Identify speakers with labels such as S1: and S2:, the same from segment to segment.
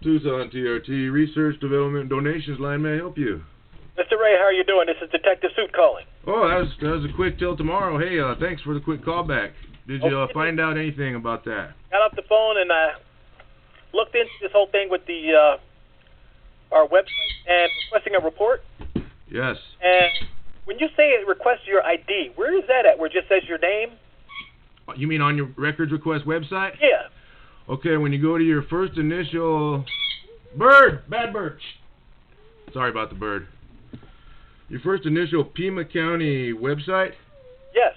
S1: Tucson TRT Research Development Donations line. May I help you?
S2: Mr. Ray, how are you doing? This is Detective Suit calling.
S1: Oh, that was a quick till tomorrow. Hey, thanks for the quick call back. Did you find out anything about that?
S2: Got off the phone and looked into this whole thing with the our website and requesting a report.
S1: Yes.
S2: And when you say it requests your ID, where is that at? Where it just says your name?
S1: You mean on your records request website?
S2: Yeah.
S1: Okay, when you go to your first initial... Bird! Bad bird! Sorry about the bird. Your first initial Pima County website?
S2: Yes.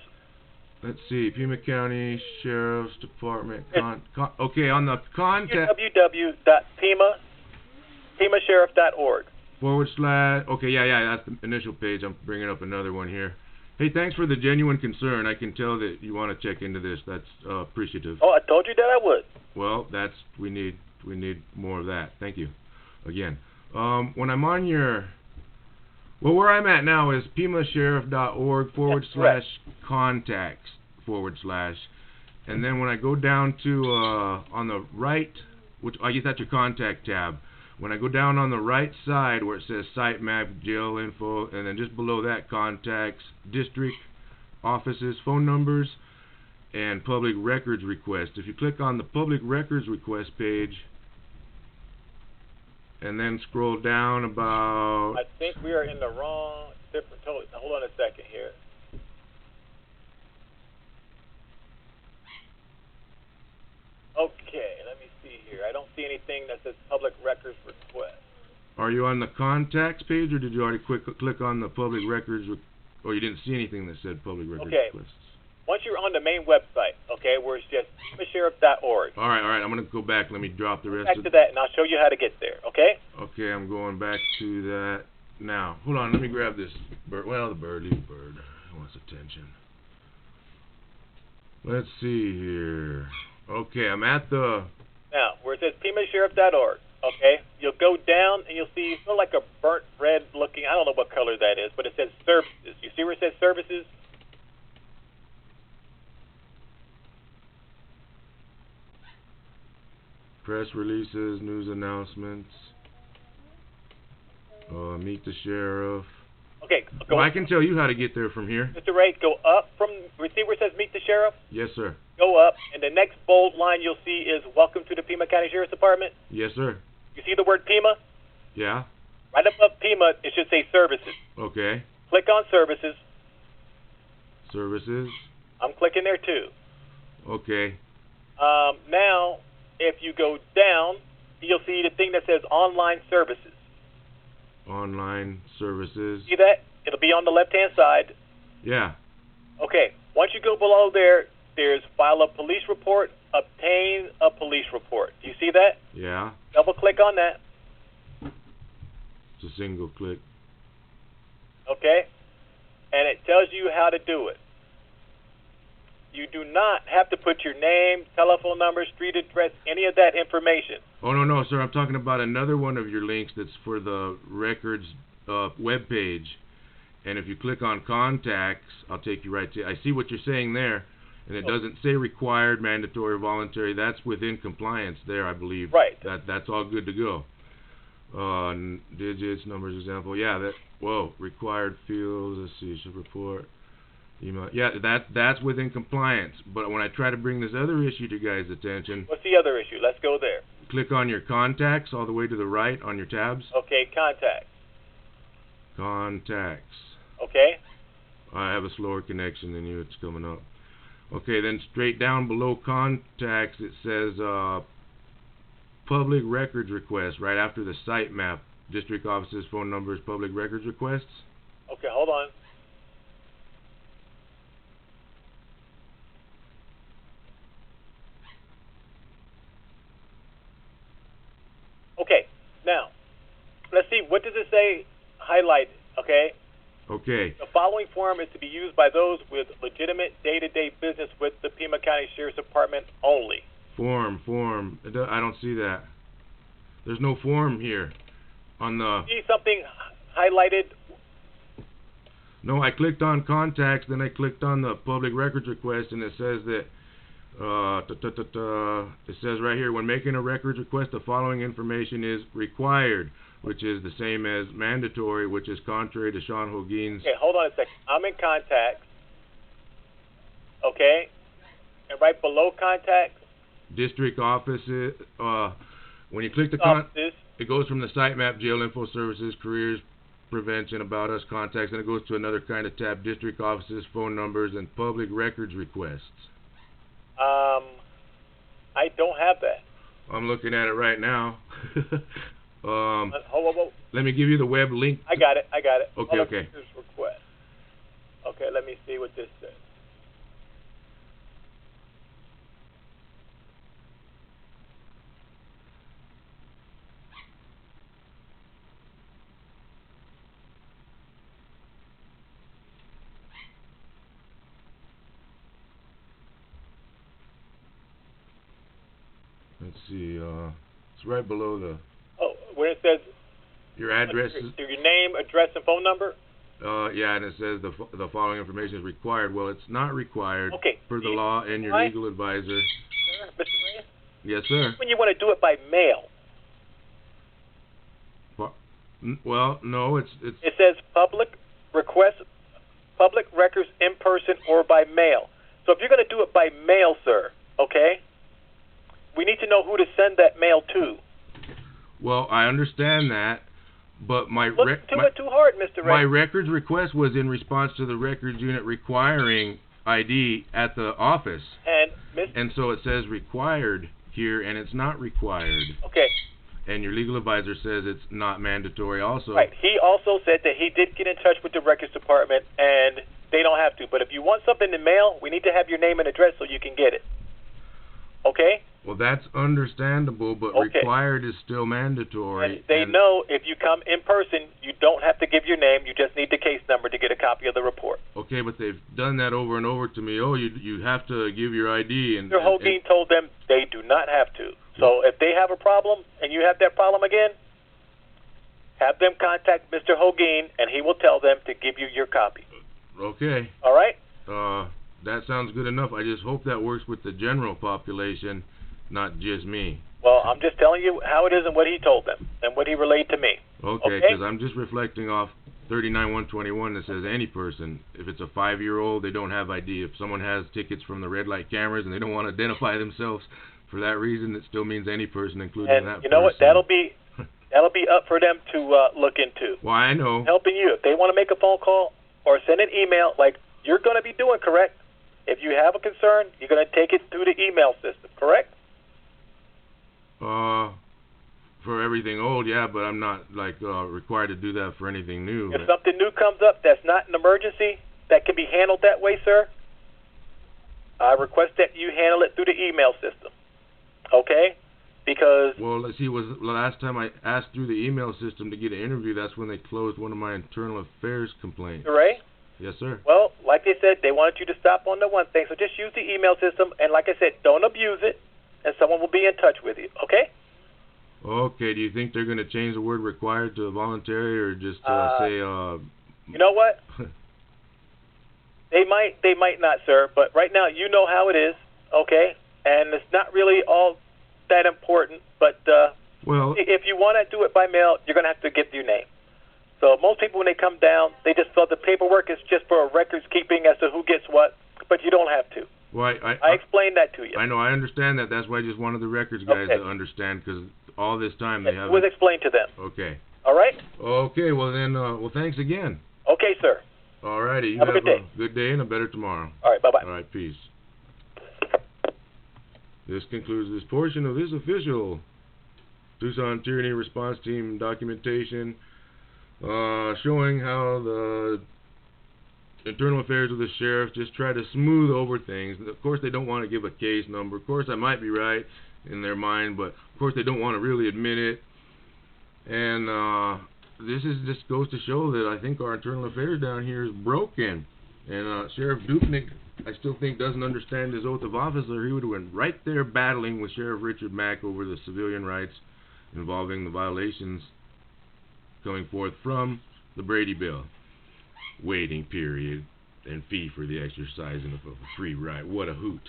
S1: Let's see, Pima County Sheriff's Department. Okay, on the contact...
S2: www.pimasheriff.org.
S1: / Okay, yeah, that's the initial page. I'm bringing up another one here. Hey, thanks for the genuine concern. I can tell that you want to check into this. That's appreciative.
S2: Oh, I told you that I would.
S1: Well, we need more of that. Thank you. Again, when I'm on your... Well, where I'm at now is pimasheriff.org / contacts / and then when I go down to on the right, which I guess that's your contact tab. When I go down on the right side where it says site map, jail info, and then just below that contacts, district offices, phone numbers, and public records request. If you click on the public records request page and then scroll down about...
S2: I think we are in the wrong... Hold on a second here. Okay, let me see here. I don't see anything that says public records request.
S1: Are you on the contacts page, or did you already click on the public records, or you didn't see anything that said public records requests?
S2: Once you're on the main website, okay, where it's just pimasheriff.org.
S1: All right, I'm going to go back. Let me drop the rest
S2: back to that, and I'll show you how to get there, okay?
S1: Okay, I'm going back to that now. Hold on, let me grab this bird. Well, the bird, leave the bird. He wants attention. Let's see here. Okay, I'm at the...
S2: Now, where it says pimasheriff.org, okay, you'll go down and you'll see sort of like a burnt red looking, I don't know what color that is, but it says services. You see where it says services?
S1: Press releases, news announcements, meet the sheriff.
S2: Okay.
S1: Well, I can tell you how to get there from here.
S2: Mr. Ray, go up from, see where it says meet the sheriff?
S1: Yes, sir.
S2: Go up, and the next bold line you'll see is welcome to the Pima County Sheriff's Department.
S1: Yes, sir.
S2: You see the word Pima?
S1: Yeah.
S2: Right above Pima, it should say services.
S1: Okay.
S2: Click on services.
S1: Services.
S2: I'm clicking there too.
S1: Okay.
S2: Now, if you go down, you'll see the thing that says online services.
S1: Online services.
S2: See that? It'll be on the left-hand side.
S1: Yeah.
S2: Okay. Once you go below there, there's file a police report, obtain a police report. Do you see that?
S1: Yeah.
S2: Double-click on that.
S1: It's a single click.
S2: Okay. And it tells you how to do it. You do not have to put your name, telephone number, street address, any of that information.
S1: Oh, no, sir. I'm talking about another one of your links that's for the records web page. And if you click on contacts, I'll take you right to... I see what you're saying there. And it doesn't say required, mandatory, or voluntary. That's within compliance there, I believe.
S2: Right.
S1: That's all good to go. Digits, numbers, example. Yeah, that... Whoa. Required fields. Let's see. Should report... Email. Yeah, that's within compliance. But when I try to bring this other issue to your guys' attention...
S2: What's the other issue? Let's go there.
S1: Click on your contacts all the way to the right on your tabs.
S2: Okay, contacts.
S1: Contacts.
S2: Okay.
S1: I have a slower connection than you. It's coming up. Okay, then straight down below contacts it says public records request right after the site map. District offices, phone numbers, public records requests.
S2: Okay, hold on. Okay, now, let's see, what does it say highlighted, okay?
S1: Okay.
S2: The following form is to be used by those with legitimate day-to-day business with the Pima County Sheriff's Department only.
S1: Form. I don't see that. There's no form here on the...
S2: See something highlighted?
S1: No, I clicked on contacts, then I clicked on the public records request, and it says that It says right here, when making a records request, the following information is required, which is the same as mandatory, which is contrary to Sean Hogan's.
S2: Okay, hold on a second. I'm in contacts. Okay? And right below contacts,
S1: District offices. When you click the
S2: offices,
S1: it goes from the sitemap, jail info services, careers, prevention, about us, contacts, and it goes to another kind of tab, district offices, phone numbers, and public records requests.
S2: I don't have that.
S1: I'm looking at it right now.
S2: Hold.
S1: Let me give you the web link.
S2: I got it.
S1: Okay, okay.
S2: Request. Okay, let me see what this says.
S1: Let's see. It's right below the.
S2: Oh, where it says
S1: your address.
S2: Your name, address, and phone number.
S1: Yeah, and it says the following information is required. Well, it's not required per the law and your legal advisor.
S2: Sir, Mr. Ray?
S1: Yes, sir.
S2: When you want to do it by mail.
S1: Well, no, it's.
S2: It says public records in person or by mail. So if you're going to do it by mail, sir, okay, we need to know who to send that mail to.
S1: Well, I understand that, but my
S2: it too hard, Mr. Ray.
S1: My records request was in response to the records unit requiring ID at the office. And so it says required here, and it's not required.
S2: Okay.
S1: And your legal advisor says it's not mandatory also.
S2: Right. He also said that he did get in touch with the records department, and they don't have to. But if you want something in mail, we need to have your name and address so you can get it. Okay?
S1: Well, that's understandable, but required is still mandatory.
S2: And they know if you come in person, you don't have to give your name. You just need the case number to get a copy of the report.
S1: Okay, but they've done that over and over to me. Oh, you have to give your ID. And
S2: Mr. Hogan told them they do not have to. So if they have a problem and you have that problem again, have them contact Mr. Hogan, and he will tell them to give you your copy.
S1: Okay.
S2: All right?
S1: That sounds good enough. I just hope that works with the general population, not just me.
S2: Well, I'm just telling you how it is and what he told them and what he relayed to me.
S1: Okay, because I'm just reflecting off 39-121 that says any person. If it's a 5-year-old, they don't have ID. If someone has tickets from the red light cameras and they don't want to identify themselves for that reason, it still means any person, including that person.
S2: And you know what? That'll be up for them to look into.
S1: Well, I know.
S2: Helping you. If they want to make a phone call or send an email like you're going to be doing, correct? If you have a concern, you're going to take it through the email system, correct?
S1: For everything old, yeah, but I'm not required to do that for anything new.
S2: If something new comes up that's not an emergency that can be handled that way, sir, I request that you handle it through the email system. Okay? Because
S1: let's see, was the last time I asked through the email system to get an interview, that's when they closed one of my internal affairs complaints.
S2: Ray?
S1: Yes, sir.
S2: Well, like they said, they wanted you to stop on the one thing, so just use the email system, and like I said, don't abuse it, and someone will be in touch with you, okay?
S1: Okay, do you think they're going to change the word required to voluntary, or just say...
S2: You know what? They might not, sir, but right now you know how it is, okay? And it's not really all that important, but if you want to do it by mail, you're going to have to give your name. So most people, when they come down, they just fill the paperwork. It's just for records keeping as to who gets what, but you don't have to.
S1: Well,
S2: I explained that to you.
S1: I know, I understand that. That's why I just wanted the records guys to understand, because all this time they haven't...
S2: It was explained to them.
S1: Okay.
S2: All right?
S1: Okay, well then, thanks again.
S2: Okay, sir.
S1: All righty. You
S2: have a good day.
S1: Good day and a better tomorrow.
S2: All right, bye-bye.
S1: All right, peace. This concludes this portion of this official Tucson Tyranny Response Team documentation showing how the internal affairs of the sheriff just try to smooth over things. Of course, they don't want to give a case number. Of course, I might be right in their mind, but of course, they don't want to really admit it. And this just goes to show that I think our internal affairs down here is broken. And Sheriff Dupnik, I still think, doesn't understand his oath of office, or he would have been right there battling with Sheriff Richard Mack over the civilian rights involving the violations coming forth from the Brady Bill. Waiting period and fee for the exercising of a free right. What a hoot.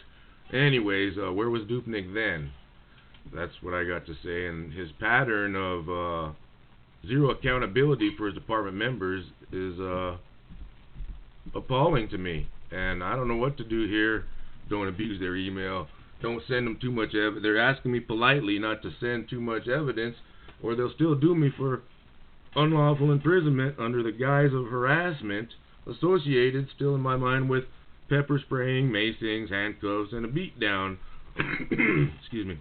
S1: Anyways, where was Dupnik then? That's what I got to say. And his pattern of zero accountability for his department members is appalling to me. And I don't know what to do here. Don't abuse their email. Don't send them too much evidence. They're asking me politely not to send too much evidence, or they'll still do me for unlawful imprisonment under the guise of harassment associated, still in my mind, with pepper spraying, macings, handcuffs, and a beatdown. Excuse me.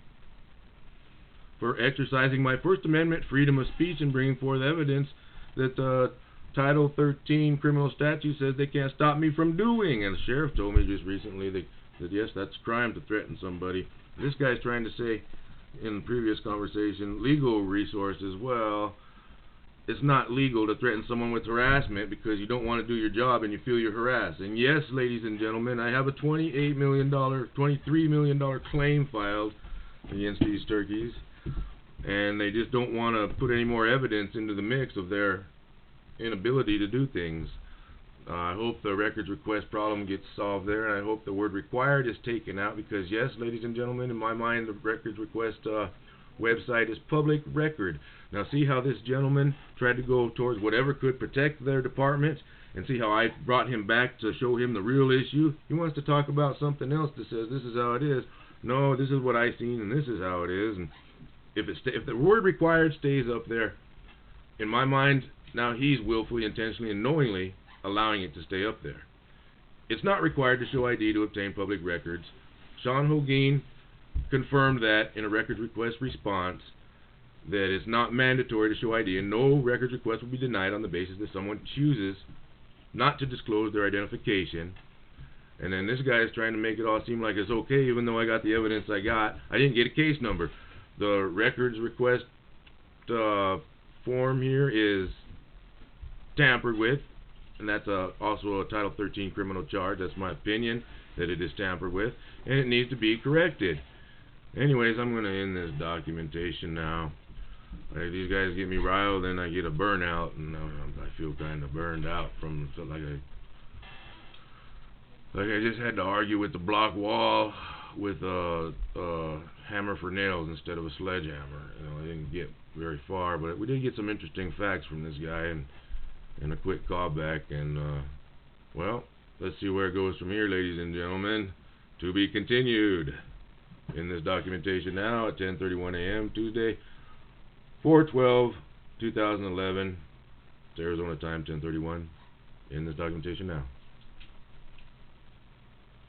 S1: For exercising my First Amendment freedom of speech and bringing forth evidence that Title 13 criminal statute says they can't stop me from doing. And the sheriff told me just recently that yes, that's crime to threaten somebody. This guy's trying to say in the previous conversation, legal resources. Well, it's not legal to threaten someone with harassment because you don't want to do your job and you feel you're harassed. And yes, ladies and gentlemen, I have a $23 million claim filed against these turkeys, and they just don't want to put any more evidence into the mix of their inability to do things. I hope the records request problem gets solved there, and I hope the word required is taken out, because yes, ladies and gentlemen, in my mind the records request website is public record. Now see how this gentleman tried to go towards whatever could protect their department, and see how I brought him back to show him the real issue. He wants to talk about something else that says this is how it is. No, this is what I seen and this is how it is. And if the word required stays up there, in my mind, now he's willfully, intentionally, and knowingly allowing it to stay up there. It's not required to show ID to obtain public records. Sean Hogan confirmed that in a records request response, that it's not mandatory to show ID, and no records request will be denied on the basis that someone chooses not to disclose their identification. And then this guy is trying to make it all seem like it's okay, even though I got the evidence I got. I didn't get a case number. The records request form here is tampered with, and that's also a Title 13 criminal charge. That's my opinion, that it is tampered with, and it needs to be corrected. Anyways, I'm going to end this documentation now. These guys get me riled, and I get a burnout, and I feel kind of burned out from, like I just had to argue with the block wall with a hammer for nails instead of a sledgehammer. I didn't get very far, but we did get some interesting facts from this guy, and a quick callback, and well, let's see where it goes from here, ladies and gentlemen. To be continued in this documentation now at 10:31 a.m. Tuesday, 4/12/2011. It's Arizona time, 10:31. In this documentation now.